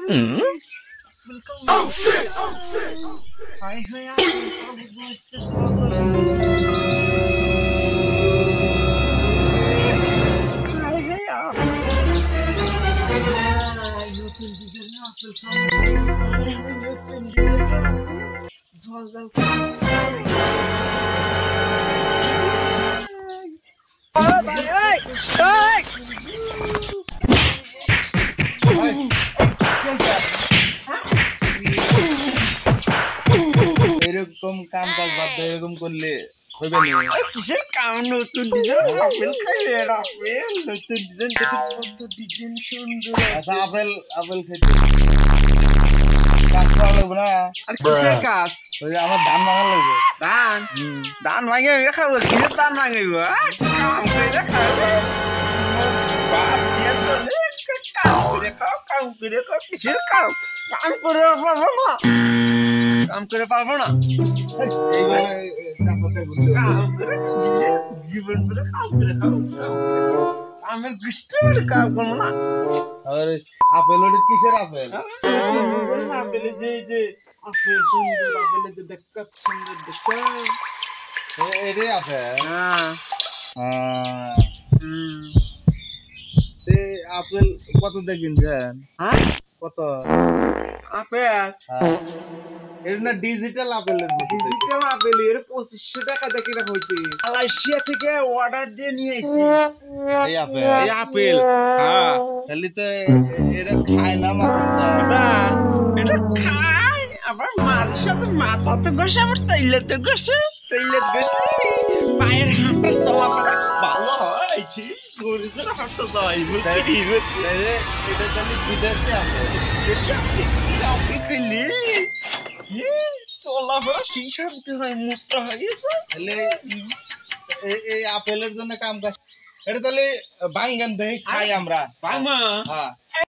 Oh shit! Oh shit! Hai hai এরকম কাম কাজ বাদ দিয়ে এরকম করলে হবে না। কিসের কাম নতুন ডিজাইন আপেল খাইলে আপেল নতুন ডিজাইন দেখে কত ডিজাইন সুন্দর। আচ্ছা আপেল আপেল খেতে কাজ করা লাগবে না। আর কিসের কাজ? ওই আমার ধান ভাঙা লাগবে। ধান ধান ভাঙে খাবো কিসের ধান ভাঙাইব? কাম করে খাবে বাপ দিয়ে চলে কাম করে খাও কিসের কাম? কাম করে পারবো না, কাম করে পারবো না। এইভাবে কাপড়টা গুলো কাম করে জীবন করে কাম করে খাও। আমার কৃষ্ণ কাম করবো না। আর আপেল ওটা কিসের আপেল? আপেল যে আপেল সুন্দর আপেল দেখতে সুন্দর দেখতে। এটাই আপেল। হ্যাঁ আপেল কত দিয়ে কিনছেন? হ্যাঁ কত? আপেল এটা না ডিজিটাল আপেলের মতো। ডিজিটাল আপেল এর 2500 টাকা দেখে হয়েছে। মালয়েশিয়া থেকে অর্ডার দিয়ে নিয়ে এসেছি এই আপেল। এই আপেল। হ্যাঁ তাহলে তো এটা খায় না মাথা। এটা খায় আবার মাঝে সাথে মাথাতে ঘষে আবার তৈলাতে ঘষে পায়ের হাঁটা চলাফেরা ভালো হয়। শরীরের হাঁটা যায় এটা তাহলে বিদেশি আপেল। বেশি আপনি খাইলে চলাফেরা সেই শান্তি হয়, মুখটা হয়ে যায়। তাহলে এই আপেলের জন্য কাম কাজ এটা তাহলে বাঙ্গান দেই খাই আমরা। বাংমা হ্যাঁ